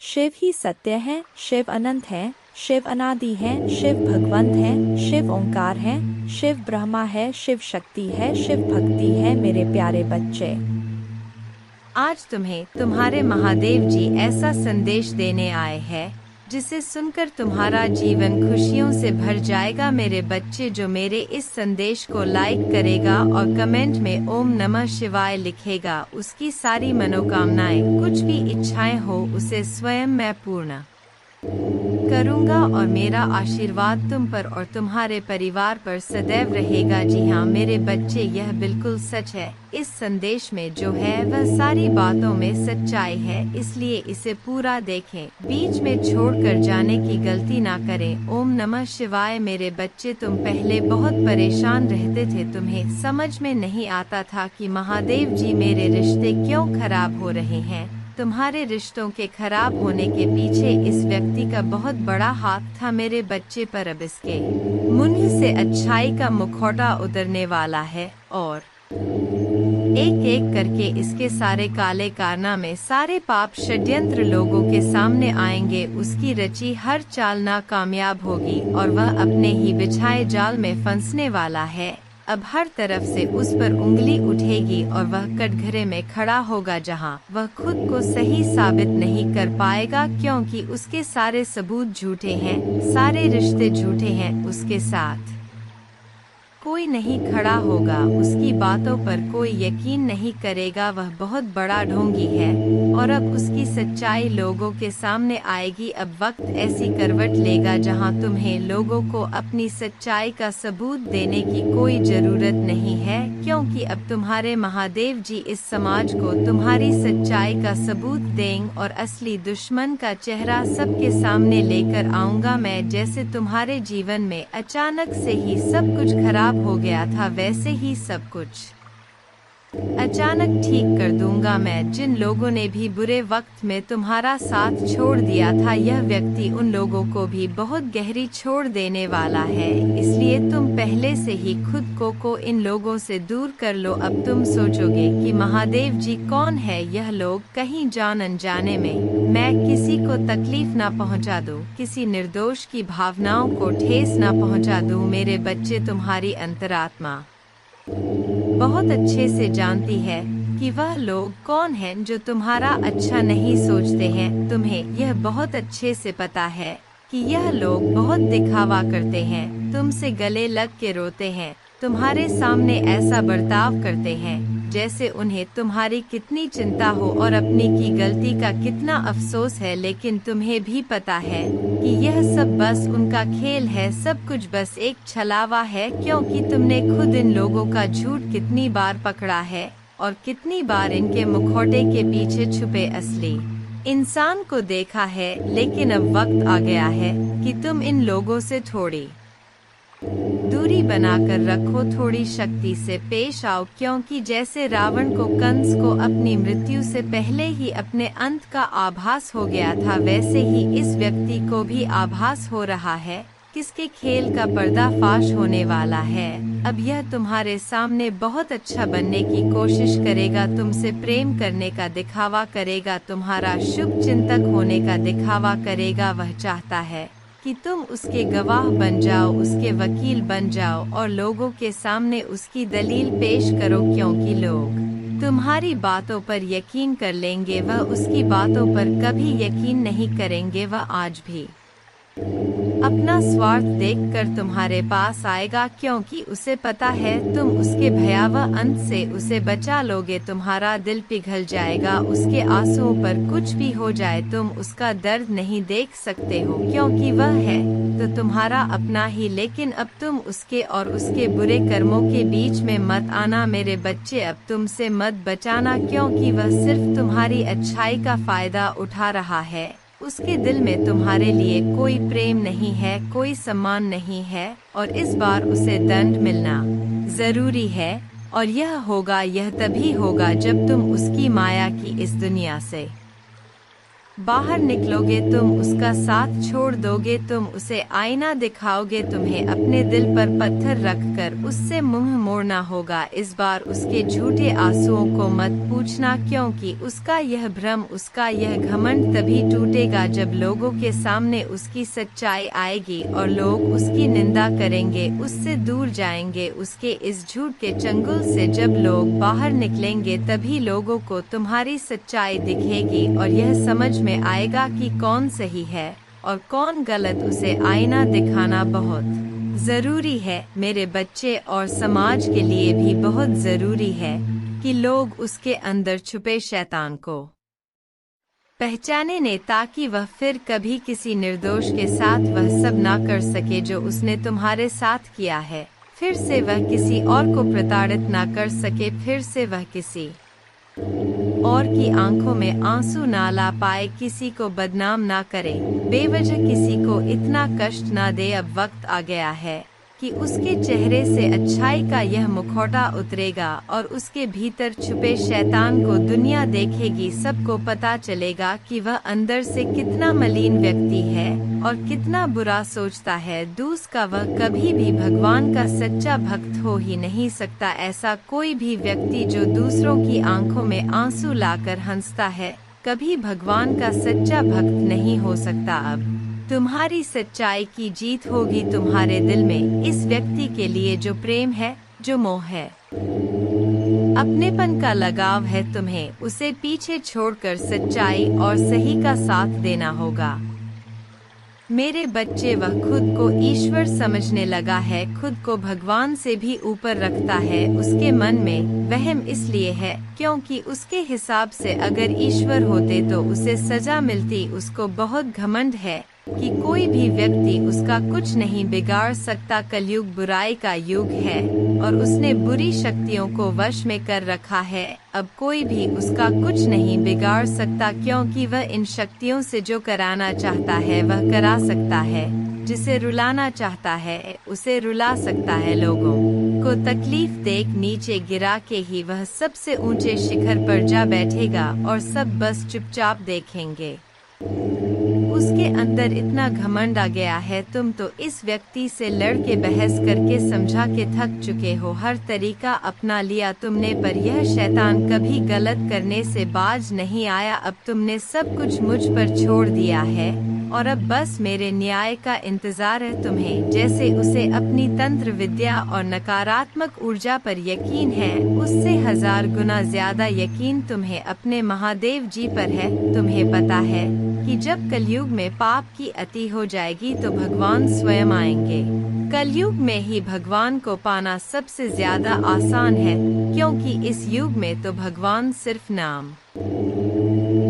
शिव ही सत्य है, शिव अनंत है, शिव अनादि है, शिव भगवंत है, शिव ओंकार है, शिव ब्रह्मा है, शिव शक्ति है, शिव भक्ति है। मेरे प्यारे बच्चे, आज तुम्हें तुम्हारे महादेव जी ऐसा संदेश देने आए हैं जिसे सुनकर तुम्हारा जीवन खुशियों से भर जाएगा। मेरे बच्चे, जो मेरे इस संदेश को लाइक करेगा और कमेंट में ओम नमः शिवाय लिखेगा, उसकी सारी मनोकामनाएं, कुछ भी इच्छाएं हो, उसे स्वयं मैं पूर्ण करूंगा और मेरा आशीर्वाद तुम पर और तुम्हारे परिवार पर सदैव रहेगा। जी हाँ मेरे बच्चे, यह बिल्कुल सच है। इस संदेश में जो है वह सारी बातों में सच्चाई है, इसलिए इसे पूरा देखें, बीच में छोड़कर जाने की गलती ना करें। ओम नमः शिवाय। मेरे बच्चे, तुम पहले बहुत परेशान रहते थे, तुम्हें समझ में नहीं आता था कि महादेव जी मेरे रिश्ते क्यों खराब हो रहे हैं। तुम्हारे रिश्तों के खराब होने के पीछे इस व्यक्ति का बहुत बड़ा हाथ था मेरे बच्चे, पर अब इसके मुंह से अच्छाई का मुखौटा उतरने वाला है और एक एक करके इसके सारे काले कारनामे, सारे पाप षड्यंत्र लोगों के सामने आएंगे। उसकी रची हर चाल नाकामयाब होगी और वह अपने ही बिछाए जाल में फंसने वाला है। अब हर तरफ से उस पर उंगली उठेगी और वह कटघरे में खड़ा होगा जहां वह खुद को सही साबित नहीं कर पाएगा, क्योंकि उसके सारे सबूत झूठे हैं, सारे रिश्ते झूठे हैं। उसके साथ कोई नहीं खड़ा होगा, उसकी बातों पर कोई यकीन नहीं करेगा। वह बहुत बड़ा ढोंगी है और अब उसकी सच्चाई लोगों के सामने आएगी। अब वक्त ऐसी करवट लेगा जहां तुम्हें लोगों को अपनी सच्चाई का सबूत देने की कोई जरूरत नहीं है, क्योंकि अब तुम्हारे महादेव जी इस समाज को तुम्हारी सच्चाई का सबूत देंगे और असली दुश्मन का चेहरा सबके सामने लेकर आऊंगा मैं। जैसे तुम्हारे जीवन में अचानक से ही सब कुछ खराब हो गया था, वैसे ही सब कुछ अचानक ठीक कर दूंगा मैं। जिन लोगों ने भी बुरे वक्त में तुम्हारा साथ छोड़ दिया था, यह व्यक्ति उन लोगों को भी बहुत गहरी छोड़ देने वाला है, इसलिए तुम पहले से ही खुद को इन लोगों से दूर कर लो। अब तुम सोचोगे कि महादेव जी कौन है, यह लोग कहीं जान अनजाने में मैं किसी को तकलीफ ना पहुंचा दूं, किसी निर्दोष की भावनाओं को ठेस ना पहुंचा दूं। मेरे बच्चे, तुम्हारी अंतरात्मा बहुत अच्छे से जानती है कि वह लोग कौन हैं जो तुम्हारा अच्छा नहीं सोचते हैं। तुम्हें यह बहुत अच्छे से पता है कि यह लोग बहुत दिखावा करते हैं, तुमसे गले लग के रोते हैं, तुम्हारे सामने ऐसा बर्ताव करते हैं जैसे उन्हें तुम्हारी कितनी चिंता हो और अपनी की गलती का कितना अफसोस है। लेकिन तुम्हें भी पता है कि यह सब बस उनका खेल है, सब कुछ बस एक छलावा है, क्योंकि तुमने खुद इन लोगों का झूठ कितनी बार पकड़ा है और कितनी बार इनके मुखौटे के पीछे छुपे असली इंसान को देखा है। लेकिन अब वक्त आ गया है कि तुम इन लोगों से थोड़ी दूरी बनाकर रखो, थोड़ी शक्ति से पेश आओ, क्योंकि जैसे रावण को कंस को अपनी मृत्यु से पहले ही अपने अंत का आभास हो गया था, वैसे ही इस व्यक्ति को भी आभास हो रहा है किसके खेल का पर्दाफाश होने वाला है। अब यह तुम्हारे सामने बहुत अच्छा बनने की कोशिश करेगा, तुमसे प्रेम करने का दिखावा करेगा, तुम्हारा शुभ चिंतक होने का दिखावा करेगा। वह चाहता है कि तुम उसके गवाह बन जाओ, उसके वकील बन जाओ और लोगों के सामने उसकी दलील पेश करो, क्योंकि लोग तुम्हारी बातों पर यकीन कर लेंगे, वह उसकी बातों पर कभी यकीन नहीं करेंगे। वह आज भी अपना स्वार्थ देखकर तुम्हारे पास आएगा, क्योंकि उसे पता है तुम उसके भयावह अंत से उसे बचा लोगे। तुम्हारा दिल पिघल जाएगा, उसके आंसुओं पर कुछ भी हो जाए तुम उसका दर्द नहीं देख सकते हो, क्योंकि वह है तो तुम्हारा अपना ही। लेकिन अब तुम उसके और उसके बुरे कर्मों के बीच में मत आना मेरे बच्चे, अब तुमसे मत बचाना, क्योंकि वह सिर्फ तुम्हारी अच्छाई का फायदा उठा रहा है। उसके दिल में तुम्हारे लिए कोई प्रेम नहीं है, कोई सम्मान नहीं है और इस बार उसे दंड मिलना जरूरी है। और यह तभी होगा जब तुम उसकी माया की इस दुनिया से बाहर निकलोगे तुम उसका साथ छोड़ दोगे, तुम उसे आईना दिखाओगे, तुम्हें अपने दिल पर पत्थर रखकर उससे मुंह मोड़ना होगा। इस बार उसके झूठे आंसुओं को मत पूछना, क्योंकि उसका यह भ्रम, उसका यह घमंड तभी टूटेगा जब लोगों के सामने उसकी सच्चाई आएगी और लोग उसकी निंदा करेंगे, उससे दूर जाएंगे। उसके इस झूठ के चंगुल से जब लोग बाहर निकलेंगे तभी लोगों को तुम्हारी सच्चाई दिखेगी और यह समझ में आएगा कि कौन सही है और कौन गलत। उसे आईना दिखाना बहुत जरूरी है मेरे बच्चे, और समाज के लिए भी बहुत जरूरी है कि लोग उसके अंदर छुपे शैतान को पहचाने ने, ताकि वह फिर कभी किसी निर्दोष के साथ वह सब ना कर सके जो उसने तुम्हारे साथ किया है। फिर से वह किसी और को प्रताड़ित ना कर सके, फिर से वह किसी और की आंखों में आंसू ना ला पाए, किसी को बदनाम ना करे, बेवजह किसी को इतना कष्ट ना दे। अब वक्त आ गया है कि उसके चेहरे से अच्छाई का यह मुखौटा उतरेगा और उसके भीतर छुपे शैतान को दुनिया देखेगी। सबको पता चलेगा कि वह अंदर से कितना मलिन व्यक्ति है और कितना बुरा सोचता है। दूसरा, वह कभी भी भगवान का सच्चा भक्त हो ही नहीं सकता। ऐसा कोई भी व्यक्ति जो दूसरों की आंखों में आंसू लाकर हंसता है, कभी भगवान का सच्चा भक्त नहीं हो सकता। अब तुम्हारी सच्चाई की जीत होगी तुम्हारे दिल में, इस व्यक्ति के लिए जो प्रेम है, जो मोह है, अपनेपन का लगाव है। तुम्हें उसे पीछे छोड़कर सच्चाई और सही का साथ देना होगा। मेरे बच्चे, वह खुद को ईश्वर समझने लगा है, खुद को भगवान से भी ऊपर रखता है। उसके मन में वहम इसलिए है क्योंकि उसके हिसाब से अगर ईश्वर होते तो उसे सजा मिलती। उसको बहुत घमंड है कि कोई भी व्यक्ति उसका कुछ नहीं बिगाड़ सकता। कलयुग बुराई का युग है और उसने बुरी शक्तियों को वश में कर रखा है। अब कोई भी उसका कुछ नहीं बिगाड़ सकता, क्योंकि वह इन शक्तियों से जो कराना चाहता है वह करा सकता है, जिसे रुलाना चाहता है उसे रुला सकता है। लोगों को तकलीफ देख नीचे गिरा के ही वह सबसे ऊंचे शिखर पर जा बैठेगा और सब बस चुपचाप देखेंगे। उसके अंदर इतना घमंड आ गया है। तुम तो इस व्यक्ति से लड़ के बहस करके समझा के थक चुके हो, हर तरीका अपना लिया तुमने, पर यह शैतान कभी गलत करने से बाज नहीं आया। अब तुमने सब कुछ मुझ पर छोड़ दिया है और अब बस मेरे न्याय का इंतजार है तुम्हें। जैसे उसे अपनी तंत्र विद्या और नकारात्मक ऊर्जा पर यकीन है, उससे 1000 गुना ज्यादा यकीन तुम्हें अपने महादेव जी पर है। तुम्हें पता है कि जब कलयुग में पाप की अति हो जाएगी तो भगवान स्वयं आएंगे। कलयुग में ही भगवान को पाना सबसे ज्यादा आसान है, क्योंकि इस युग में तो भगवान सिर्फ नाम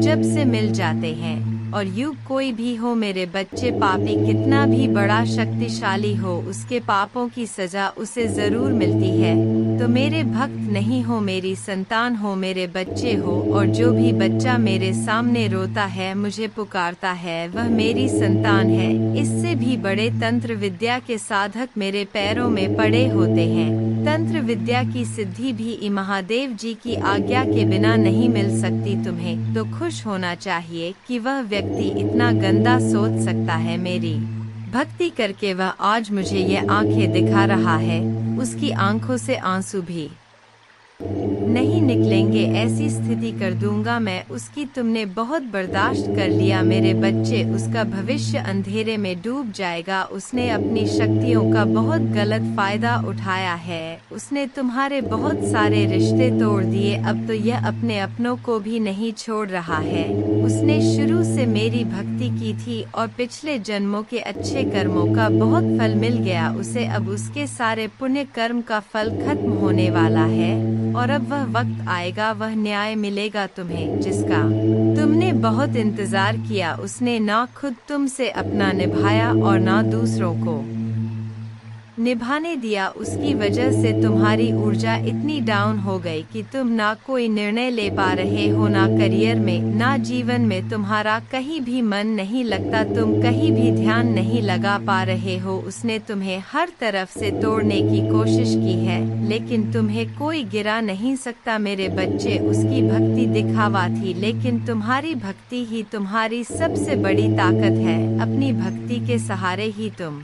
जब से मिल जाते हैं। और युग कोई भी हो मेरे बच्चे, पापी कितना भी बड़ा शक्तिशाली हो, उसके पापों की सजा उसे जरूर मिलती है। तो मेरे भक्त नहीं हो, मेरी संतान हो, मेरे बच्चे हो, और जो भी बच्चा मेरे सामने रोता है, मुझे पुकारता है, वह मेरी संतान है। इससे भी बड़े तंत्र विद्या के साधक मेरे पैरों में पड़े होते हैं। तंत्र विद्या की सिद्धि भी महादेव जी की आज्ञा के बिना नहीं मिल सकती। तुम्हें तो खुश होना चाहिए कि वह व्यक्ति इतना गंदा सोच सकता है। मेरी भक्ति करके वह आज मुझे ये आंखें दिखा रहा है, उसकी आंखों से आंसू भी नहीं निकलेंगे। ऐसी स्थिति कर दूंगा मैं उसकी। तुमने बहुत बर्दाश्त कर लिया मेरे बच्चे, उसका भविष्य अंधेरे में डूब जाएगा। उसने अपनी शक्तियों का बहुत गलत फायदा उठाया है। उसने तुम्हारे बहुत सारे रिश्ते तोड़ दिए। अब तो यह अपने अपनों को भी नहीं छोड़ रहा है। उसने शुरू से मेरी भक्ति की थी और पिछले जन्मों के अच्छे कर्मों का बहुत फल मिल गया उसे। अब उसके सारे पुण्य कर्म का फल खत्म होने वाला है और अब वह वक्त आएगा, वह न्याय मिलेगा तुम्हें, जिसका तुमने बहुत इंतजार किया। उसने ना खुद तुमसे अपना निभाया और ना दूसरों को निभाने दिया, उसकी वजह से तुम्हारी ऊर्जा इतनी डाउन हो गई कि तुम ना कोई निर्णय ले पा रहे हो, ना करियर में, ना जीवन में। तुम्हारा कहीं भी मन नहीं लगता, तुम कहीं भी ध्यान नहीं लगा पा रहे हो। उसने तुम्हें हर तरफ से तोड़ने की कोशिश की है, लेकिन तुम्हें कोई गिरा नहीं सकता मेरे बच्चे। उसकी भक्ति दिखावा थी, लेकिन तुम्हारी भक्ति ही तुम्हारी सबसे बड़ी ताकत है। अपनी भक्ति के सहारे ही तुम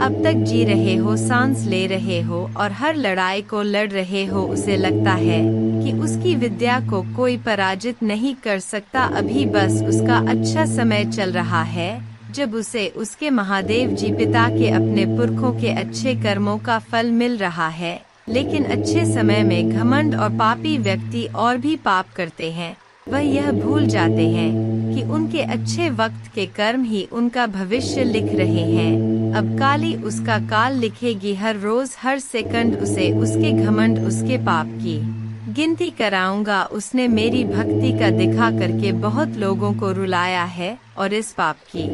अब तक जी रहे हो, सांस ले रहे हो और हर लड़ाई को लड़ रहे हो। उसे लगता है कि उसकी विद्या को कोई पराजित नहीं कर सकता। अभी बस उसका अच्छा समय चल रहा है, जब उसे उसके महादेव जी पिता के अपने पुरखों के अच्छे कर्मों का फल मिल रहा है। लेकिन अच्छे समय में घमंड और पापी व्यक्ति और भी पाप करते हैं। वह यह भूल जाते हैं कि उनके अच्छे वक्त के कर्म ही उनका भविष्य लिख रहे हैं। अब काली उसका काल लिखेगी, हर रोज हर सेकंड उसे उसके घमंड, उसके पाप की गिनती कराऊंगा। उसने मेरी भक्ति का दिखा करके बहुत लोगों को रुलाया है और इस पाप की,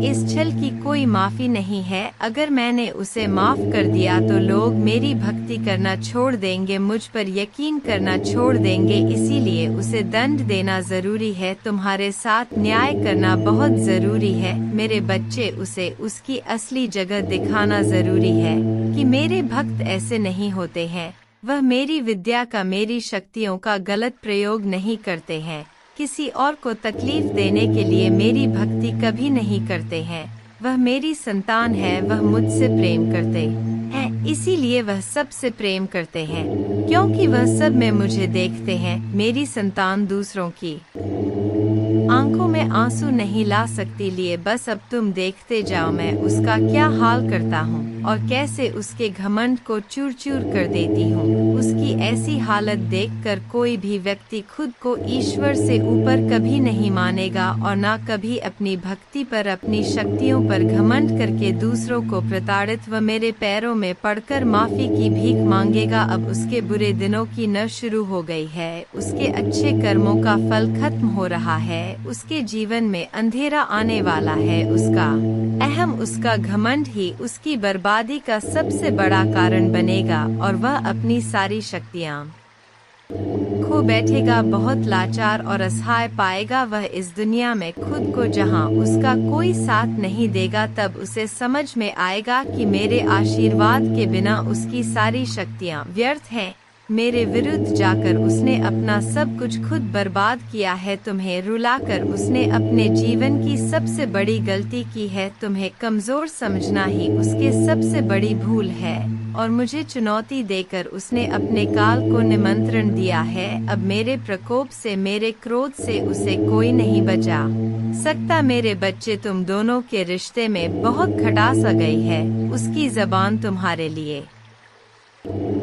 इस छल की कोई माफी नहीं है। अगर मैंने उसे माफ कर दिया तो लोग मेरी भक्ति करना छोड़ देंगे, मुझ पर यकीन करना छोड़ देंगे। इसीलिए उसे दंड देना जरूरी है, तुम्हारे साथ न्याय करना बहुत जरूरी है मेरे बच्चे। उसे उसकी असली जगह दिखाना जरूरी है कि मेरे भक्त ऐसे नहीं होते हैं। वह मेरी विद्या का, मेरी शक्तियों का गलत प्रयोग नहीं करते हैं। किसी और को तकलीफ देने के लिए मेरी भक्ति कभी नहीं करते हैं। वह मेरी संतान है, वह मुझसे प्रेम करते हैं, इसीलिए वह सबसे प्रेम करते हैं, क्योंकि वह सब में मुझे देखते हैं। मेरी संतान दूसरों की आंखों में आंसू नहीं ला सकती, लिए बस अब तुम देखते जाओ मैं उसका क्या हाल करता हूँ और कैसे उसके घमंड को चूर चूर कर देती हूँ। उसकी ऐसी हालत देखकर कोई भी व्यक्ति खुद को ईश्वर से ऊपर कभी नहीं मानेगा और ना कभी अपनी भक्ति पर, अपनी शक्तियों पर घमंड करके दूसरों को प्रताड़ित व मेरे पैरों में पड़कर माफी की भीख मांगेगा। अब उसके बुरे दिनों की न शुरू हो गई है, उसके अच्छे कर्मों का फल खत्म हो रहा है। उसके जीवन में अंधेरा आने वाला है। उसका अहम, उसका घमंड ही उसकी बर्बादी का सबसे बड़ा कारण बनेगा और वह अपनी सारी शक्तियाँ खो बैठेगा, बहुत लाचार और असहाय पाएगा वह इस दुनिया में खुद को, जहाँ उसका कोई साथ नहीं देगा। तब उसे समझ में आएगा कि मेरे आशीर्वाद के बिना उसकी सारी शक्तियाँ व्यर्थ हैं। मेरे विरुद्ध जाकर उसने अपना सब कुछ खुद बर्बाद किया है। तुम्हें रुलाकर उसने अपने जीवन की सबसे बड़ी गलती की है। तुम्हें कमजोर समझना ही उसके सबसे बड़ी भूल है और मुझे चुनौती देकर उसने अपने काल को निमंत्रण दिया है। अब मेरे प्रकोप से, मेरे क्रोध से उसे कोई नहीं बचा सकता। मेरे बच्चे, तुम दोनों के रिश्ते में बहुत खटास आ गई है। उसकी जबान तुम्हारे लिए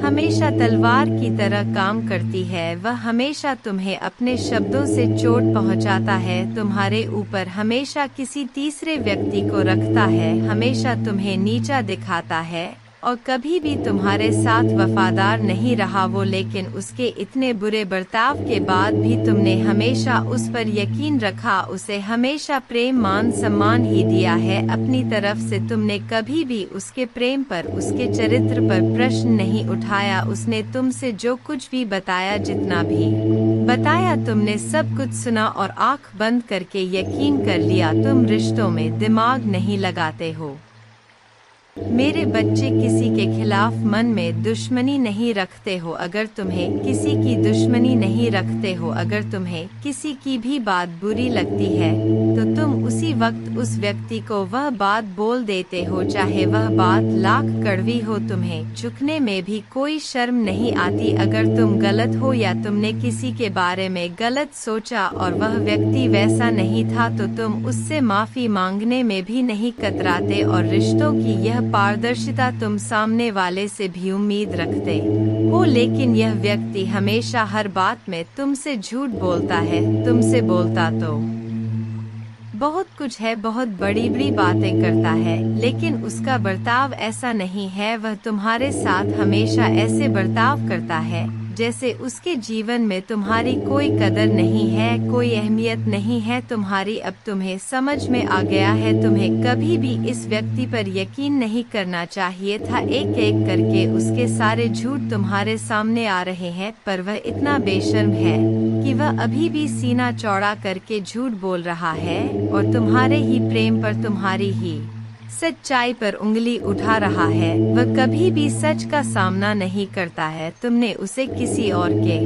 हमेशा तलवार की तरह काम करती है। वह हमेशा तुम्हें अपने शब्दों से चोट पहुंचाता है, तुम्हारे ऊपर हमेशा किसी तीसरे व्यक्ति को रखता है, हमेशा तुम्हें नीचा दिखाता है और कभी भी तुम्हारे साथ वफादार नहीं रहा वो। लेकिन उसके इतने बुरे बर्ताव के बाद भी तुमने हमेशा उस पर यकीन रखा, उसे हमेशा प्रेम, मान, सम्मान ही दिया है। अपनी तरफ से तुमने कभी भी उसके प्रेम पर, उसके चरित्र पर प्रश्न नहीं उठाया। उसने तुमसे जो कुछ भी बताया, जितना भी बताया, तुमने सब कुछ सुना और आंख बंद करके यकीन कर लिया। तुम रिश्तों में दिमाग नहीं लगाते हो। मेरे बच्चे, किसी के खिलाफ मन में दुश्मनी नहीं रखते हो। अगर तुम्हें किसी की दुश्मनी नहीं रखते हो, अगर तुम्हें किसी की भी बात बुरी लगती है तो तुम उसी वक्त उस व्यक्ति को वह बात बोल देते हो, चाहे वह बात लाख कड़वी हो। तुम्हें झुकने में भी कोई शर्म नहीं आती। अगर तुम गलत हो या तुमने किसी के बारे में गलत सोचा और वह व्यक्ति वैसा नहीं था तो तुम उससे माफी मांगने में भी नहीं कतराते और रिश्तों की यह पारदर्शिता तुम सामने वाले से भी उम्मीद रखते हो। लेकिन यह व्यक्ति हमेशा हर बात में तुमसे झूठ बोलता है। तुमसे बोलता तो बहुत कुछ है, बहुत बड़ी बड़ी बातें करता है, लेकिन उसका बर्ताव ऐसा नहीं है। वह तुम्हारे साथ हमेशा ऐसे बर्ताव करता है जैसे उसके जीवन में तुम्हारी कोई कदर नहीं है, कोई अहमियत नहीं है तुम्हारी। अब तुम्हें समझ में आ गया है, तुम्हें कभी भी इस व्यक्ति पर यकीन नहीं करना चाहिए था। एक एक करके उसके सारे झूठ तुम्हारे सामने आ रहे हैं, पर वह इतना बेशर्म है कि वह अभी भी सीना चौड़ा करके झूठ बोल रहा है और तुम्हारे ही प्रेम पर, तुम्हारी ही सच्चाई पर उंगली उठा रहा है। वह कभी भी सच का सामना नहीं करता है। तुमने उसे किसी और के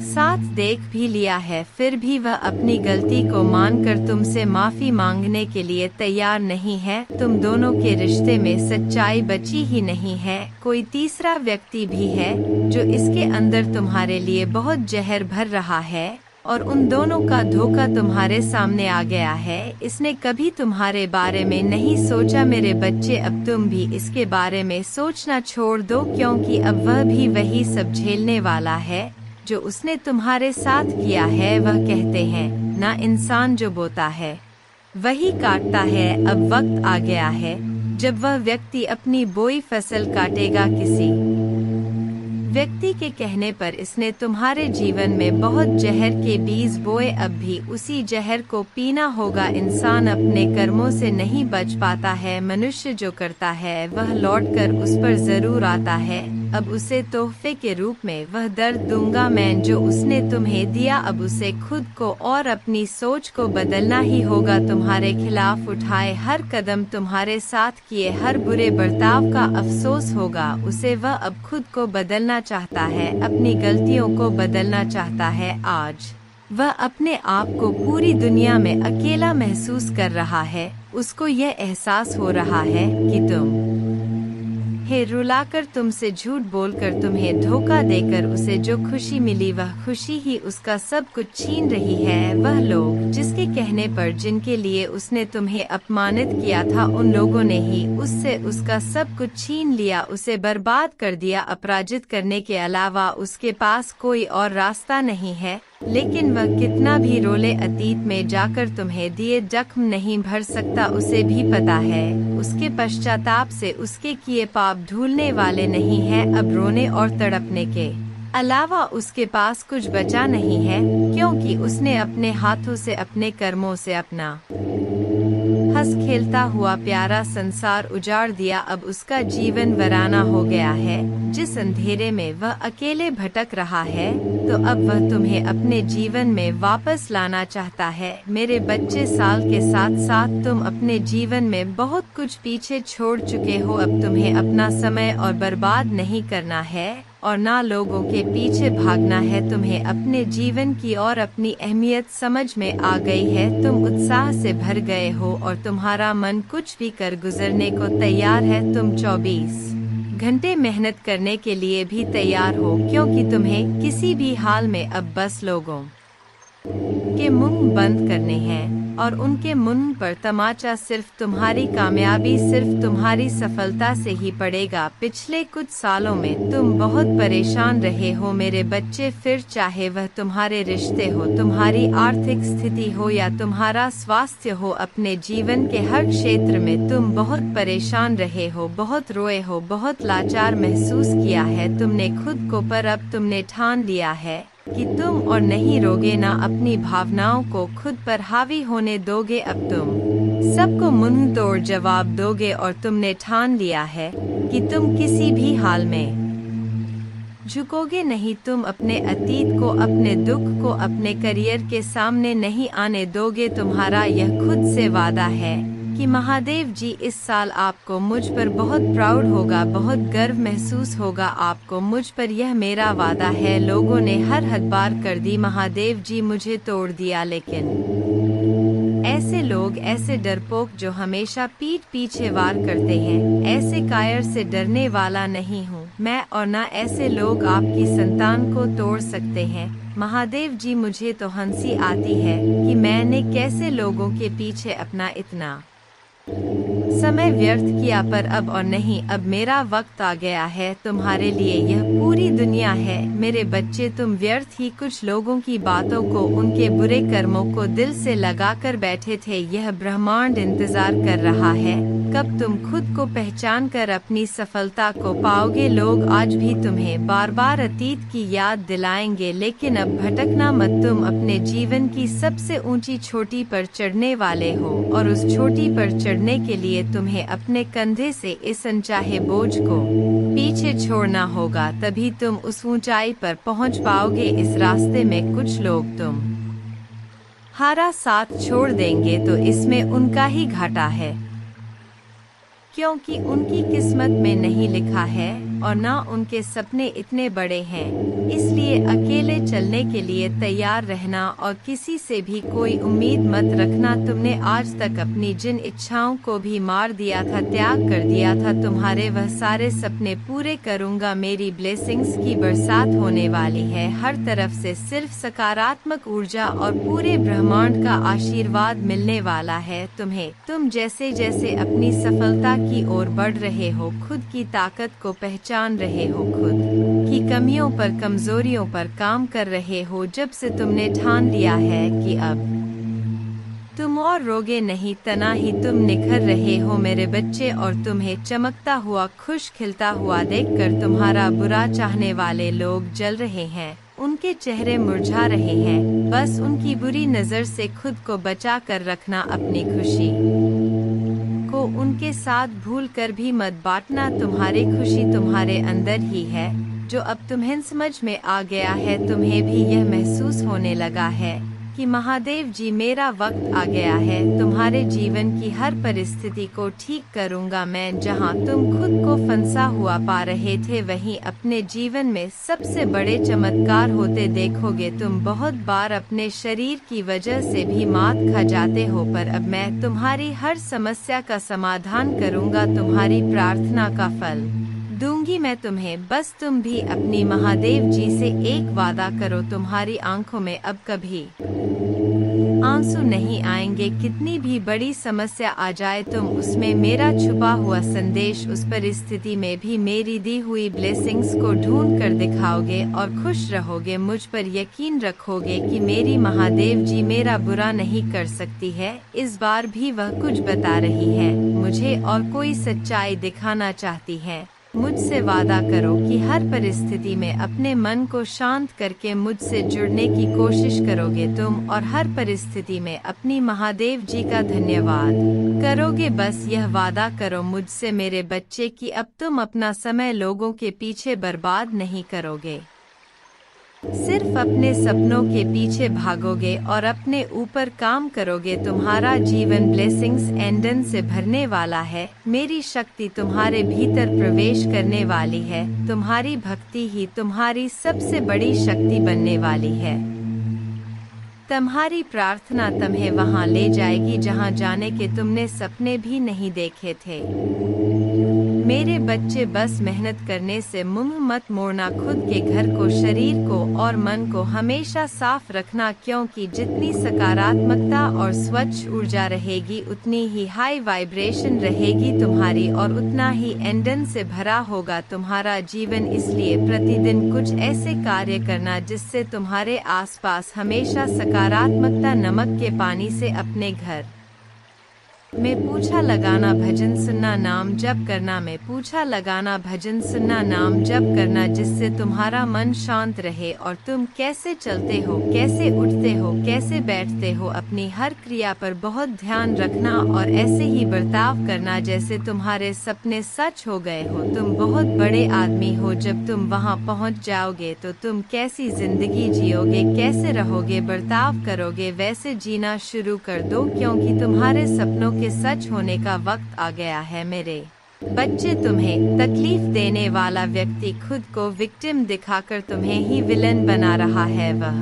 साथ देख भी लिया है, फिर भी वह अपनी गलती को मानकर तुमसे माफी मांगने के लिए तैयार नहीं है। तुम दोनों के रिश्ते में सच्चाई बची ही नहीं है। कोई तीसरा व्यक्ति भी है जो इसके अंदर तुम्हारे लिए बहुत जहर भर रहा है और उन दोनों का धोखा तुम्हारे सामने आ गया है। इसने कभी तुम्हारे बारे में नहीं सोचा मेरे बच्चे। अब तुम भी इसके बारे में सोचना छोड़ दो, क्योंकि अब वह भी वही सब झेलने वाला है जो उसने तुम्हारे साथ किया है। वह कहते हैं ना, इंसान जो बोता है वही काटता है। अब वक्त आ गया है जब वह व्यक्ति अपनी बोई फसल काटेगा। किसी व्यक्ति के कहने पर इसने तुम्हारे जीवन में बहुत जहर के बीज बोए, अब भी उसी जहर को पीना होगा। इंसान अपने कर्मों से नहीं बच पाता है। मनुष्य जो करता है वह लौटकर उस पर जरूर आता है। अब उसे तोहफे के रूप में वह दर्द दूंगा मैं जो उसने तुम्हें दिया। अब उसे खुद को और अपनी सोच को बदलना ही होगा। तुम्हारे खिलाफ उठाए हर कदम, तुम्हारे साथ किए हर बुरे बर्ताव का अफसोस होगा उसे। वह अब खुद को बदलना चाहता है, अपनी गलतियों को बदलना चाहता है। आज वह अपने आप को पूरी दुनिया में अकेला महसूस कर रहा है। उसको यह एहसास हो रहा है कि तुम है रुलाकर, तुमसे झूठ बोलकर, तुम्हें धोखा देकर उसे जो खुशी मिली वह खुशी ही उसका सब कुछ छीन रही है। वह लोग जिसके कहने पर, जिनके लिए उसने तुम्हें अपमानित किया था, उन लोगों ने ही उससे उसका सब कुछ छीन लिया, उसे बर्बाद कर दिया। अपराजित करने के अलावा उसके पास कोई और रास्ता नहीं है। लेकिन वह कितना भी रोले, अतीत में जाकर तुम्हें दिए जख्म नहीं भर सकता। उसे भी पता है उसके पश्चाताप से उसके किए पाप धुलने वाले नहीं हैं। अब रोने और तड़पने के अलावा उसके पास कुछ बचा नहीं है, क्योंकि उसने अपने हाथों से, अपने कर्मों से अपना हंस खेलता हुआ प्यारा संसार उजाड़ दिया। अब उसका जीवन वीराना हो गया है। जिस अंधेरे में वह अकेले भटक रहा है, तो अब वह तुम्हें अपने जीवन में वापस लाना चाहता है। मेरे बच्चे, साल के साथ साथ तुम अपने जीवन में बहुत कुछ पीछे छोड़ चुके हो। अब तुम्हें अपना समय और बर्बाद नहीं करना है और ना लोगों के पीछे भागना है। तुम्हें अपने जीवन की और अपनी अहमियत समझ में आ गई है। तुम उत्साह से भर गए हो और तुम्हारा मन कुछ भी कर गुजरने को तैयार है। तुम 24 घंटे मेहनत करने के लिए भी तैयार हो, क्योंकि तुम्हें किसी भी हाल में अब बस लोगों के मुंह बंद करने हैं और उनके मुंह पर तमाचा सिर्फ तुम्हारी कामयाबी, सिर्फ तुम्हारी सफलता से ही पड़ेगा। पिछले कुछ सालों में तुम बहुत परेशान रहे हो मेरे बच्चे, फिर चाहे वह तुम्हारे रिश्ते हो, तुम्हारी आर्थिक स्थिति हो या तुम्हारा स्वास्थ्य हो, अपने जीवन के हर क्षेत्र में तुम बहुत परेशान रहे हो, बहुत रोए हो, बहुत लाचार महसूस किया है तुमने खुद को। पर अब तुमने ठान लिया है कि तुम और नहीं रोगे, ना अपनी भावनाओं को खुद पर हावी होने दोगे। अब तुम सबको मुंह तोड़ जवाब दोगे और तुमने ठान लिया है कि तुम किसी भी हाल में झुकोगे नहीं। तुम अपने अतीत को, अपने दुख को अपने करियर के सामने नहीं आने दोगे। तुम्हारा यह खुद से वादा है कि महादेव जी इस साल आपको मुझ पर बहुत प्राउड होगा, बहुत गर्व महसूस होगा आपको मुझ पर, यह मेरा वादा है। लोगों ने हर हद पार कर दी, महादेव जी मुझे तोड़ दिया, लेकिन ऐसे लोग, ऐसे डरपोक जो हमेशा पीठ पीछे वार करते हैं, ऐसे कायर से डरने वाला नहीं हूँ मैं, और न ऐसे लोग आपकी संतान को तोड़ सकते हैं। महादेव जी मुझे तो हंसी आती है कि मैंने कैसे लोगों के पीछे अपना इतना समय व्यर्थ किया, पर अब और नहीं, अब मेरा वक्त आ गया है। तुम्हारे लिए यह पूरी दुनिया है। मेरे बच्चे, तुम व्यर्थ ही कुछ लोगों की बातों को, उनके बुरे कर्मों को दिल से लगाकर बैठे थे। यह ब्रह्मांड इंतजार कर रहा है कब तुम खुद को पहचान कर अपनी सफलता को पाओगे। लोग आज भी तुम्हें बार बार अतीत की याद दिलाएंगे, लेकिन अब भटकना मत। तुम अपने जीवन की सबसे ऊंची चोटी पर चढ़ने वाले हो, और उस चोटी पर चढ़ने के लिए तुम्हें अपने कंधे से इस अनचाहे बोझ को पीछे छोड़ना होगा, तभी तुम उस ऊंचाई पर पहुंच पाओगे। इस रास्ते में कुछ लोग तुम हारा साथ छोड़ देंगे, तो इसमें उनका ही घाटा है, क्योंकि उनकी किस्मत में नहीं लिखा है और ना उनके सपने इतने बड़े हैं। इसलिए अकेले चलने के लिए तैयार रहना और किसी से भी कोई उम्मीद मत रखना। तुमने आज तक अपनी जिन इच्छाओं को भी मार दिया था, त्याग कर दिया था, तुम्हारे वह सारे सपने पूरे करूंगा। मेरी ब्लेसिंग्स की बरसात होने वाली है, हर तरफ से सिर्फ सकारात्मक ऊर्जा और पूरे ब्रह्मांड का आशीर्वाद मिलने वाला है तुम्हें। तुम जैसे जैसे अपनी सफलता की ओर बढ़ रहे हो, खुद की ताकत को पहचान रहे हो, खुद की कमियों पर, कमजोरियों पर काम कर रहे हो। जब से तुमने ठान लिया है कि अब तुम और रोगे नहीं, तना ही तुम निखर रहे हो मेरे बच्चे। और तुम्हें चमकता हुआ, खुश खिलता हुआ देखकर तुम्हारा बुरा चाहने वाले लोग जल रहे हैं, उनके चेहरे मुरझा रहे हैं। बस उनकी बुरी नजर से खुद को बचा कर रखना। अपनी खुशी को उनके साथ भूल कर भी मत बांटना। तुम्हारी खुशी तुम्हारे अंदर ही है, जो अब तुम्हें समझ में आ गया है। तुम्हें भी यह महसूस होने लगा है कि महादेव जी, मेरा वक्त आ गया है। तुम्हारे जीवन की हर परिस्थिति को ठीक करूंगा मैं। जहां तुम खुद को फंसा हुआ पा रहे थे, वहीं अपने जीवन में सबसे बड़े चमत्कार होते देखोगे। तुम बहुत बार अपने शरीर की वजह से भी मात खा जाते हो, पर अब मैं तुम्हारी हर समस्या का समाधान करूंगा, तुम्हारी प्रार्थना का फल दूंगी मैं तुम्हें। बस तुम भी अपनी महादेव जी से एक वादा करो, तुम्हारी आंखों में अब कभी आंसू नहीं आएंगे। कितनी भी बड़ी समस्या आ जाए, तुम उसमें मेरा छुपा हुआ संदेश, उस परिस्थिति में भी मेरी दी हुई ब्लेसिंग्स को ढूंढ कर दिखाओगे और खुश रहोगे। मुझ पर यकीन रखोगे कि मेरी महादेव जी मेरा बुरा नहीं कर सकती है। इस बार भी वह कुछ बता रही है मुझे और कोई सच्चाई दिखाना चाहती है। मुझसे वादा करो कि हर परिस्थिति में अपने मन को शांत करके मुझसे जुड़ने की कोशिश करोगे तुम, और हर परिस्थिति में अपनी महादेव जी का धन्यवाद करोगे। बस यह वादा करो मुझसे मेरे बच्चे कि अब तुम अपना समय लोगों के पीछे बर्बाद नहीं करोगे, सिर्फ अपने सपनों के पीछे भागोगे और अपने ऊपर काम करोगे। तुम्हारा जीवन ब्लेसिंग्स एंडन से भरने वाला है। मेरी शक्ति तुम्हारे भीतर प्रवेश करने वाली है। तुम्हारी भक्ति ही तुम्हारी सबसे बड़ी शक्ति बनने वाली है। तुम्हारी प्रार्थना तुम्हें वहां ले जाएगी जहां जाने के तुमने सपने भी नहीं देखे थे। मेरे बच्चे, बस मेहनत करने से मुंह मत मोड़ना। खुद के घर को, शरीर को और मन को हमेशा साफ रखना, क्योंकि जितनी सकारात्मकता और स्वच्छ ऊर्जा रहेगी, उतनी ही हाई वाइब्रेशन रहेगी तुम्हारी, और उतना ही एंडन से भरा होगा तुम्हारा जीवन। इसलिए प्रतिदिन कुछ ऐसे कार्य करना जिससे तुम्हारे आसपास हमेशा सकारात्मकता, नमक के पानी से अपने घर में पूछा लगाना, भजन सुनना, नाम जप करना। में पूछा लगाना, भजन सुनना, नाम जप करना, जिससे तुम्हारा मन शांत रहे और तुम कैसे चलते हो, कैसे उठते हो, कैसे बैठते हो, अपनी हर क्रिया पर बहुत ध्यान रखना और ऐसे ही बर्ताव करना जैसे तुम्हारे सपने सच हो गए हो। तुम बहुत बड़े आदमी हो। जब तुम वहां पहुंच जाओगे तो तुम कैसी जिंदगी जियोगे, कैसे रहोगे, बर्ताव करोगे, वैसे जीना शुरू कर दो, क्योंकि तुम्हारे सपनों के सच होने का वक्त आ गया है मेरे बच्चे। तुम्हें तकलीफ देने वाला व्यक्ति खुद को विक्टिम दिखाकर तुम्हें ही विलन बना रहा है। वह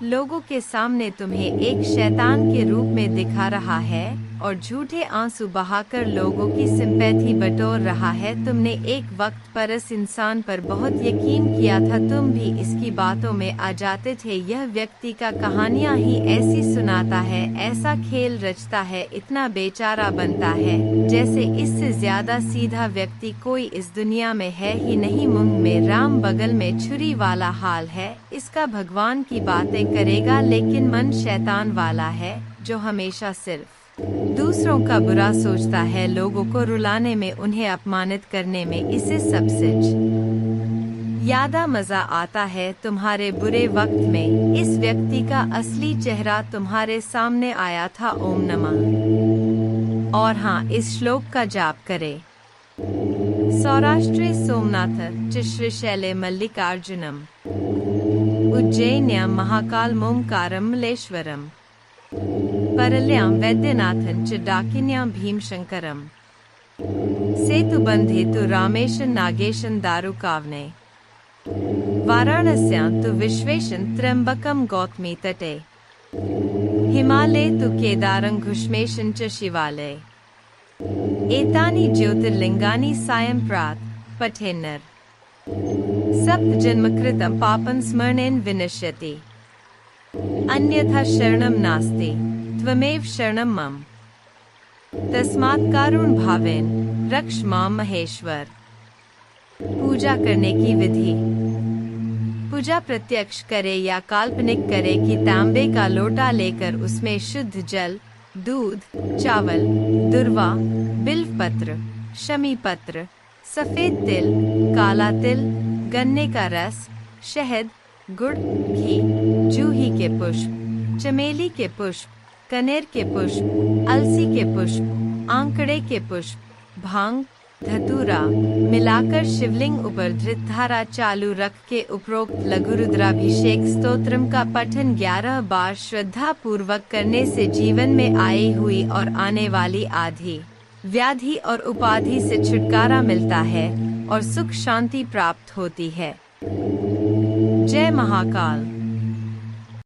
लोगों के सामने तुम्हें एक शैतान के रूप में दिखा रहा है और झूठे आंसू बहाकर लोगों की सिंपैथी बटोर रहा है। तुमने एक वक्त पर इस इंसान पर बहुत यकीन किया था, तुम भी इसकी बातों में आ जाते थे। यह व्यक्ति का कहानियां ही ऐसी सुनाता है, ऐसा खेल रचता है, इतना बेचारा बनता है जैसे इससे ज्यादा सीधा व्यक्ति कोई इस दुनिया में है ही नहीं। मुंह में राम बगल में छुरी वाला हाल है। इसका भगवान की बातें करेगा लेकिन मन शैतान वाला है, जो हमेशा सिर्फ दूसरों का बुरा सोचता है, लोगों को रुलाने में, उन्हें अपमानित करने में इसे सबसे ज्यादा मजा आता है। तुम्हारे बुरे वक्त में इस व्यक्ति का असली चेहरा तुम्हारे सामने आया था। ओम नमः। और हाँ, इस श्लोक का जाप करें। सौराष्ट्रे सोमनाथ च श्रीशैले मल्लिकार्जुनम उज्जैन्यां महाकाल मोमकारं मलेश्वरम परल्यां वैद्यनाथं च डाकिन्यां भीमशंकरम सेतुबंधे तु रामेशं नागेशं दारुकावने वाराणस्यां तु विश्वेशं त्र्यंबकं गौतमी तटे हिमालये तु केदारं घुष्मेशं च शिवालये एतानि ज्योतिर्लिंगानि सायं प्रात पठेन्नर सप्तजन्मकृतं पापं स्मरणेन विनश्यति अन्यथा शरणं नास्ति त्वमेव शरणं मम तस्मात् कारुण्य भावेन रक्ष मां महेश्वर। पूजा करने की विधि। पूजा प्रत्यक्ष करे या काल्पनिक करे कि तांबे का लोटा लेकर उसमें शुद्ध जल, दूध, चावल, दुर्वा, बिल्वपत्र, शमी पत्र, सफेद तिल, काला तिल, गन्ने का रस, शहद, गुड़, घी, जूही के पुष्प, चमेली के पुष्प, कनेर के पुष्प, अलसी के पुष्प, आंकड़े के पुष्प, भांग, धतूरा मिलाकर शिवलिंग ऊपर धृत धारा चालू रख के उपरोक्त लघु रुद्राभिषेक स्तोत्रम का पठन 11 बार श्रद्धा पूर्वक करने से जीवन में आई हुई और आने वाली आधी व्याधि और उपाधि से छुटकारा मिलता है और सुख शांति प्राप्त होती है। जय महाकाल।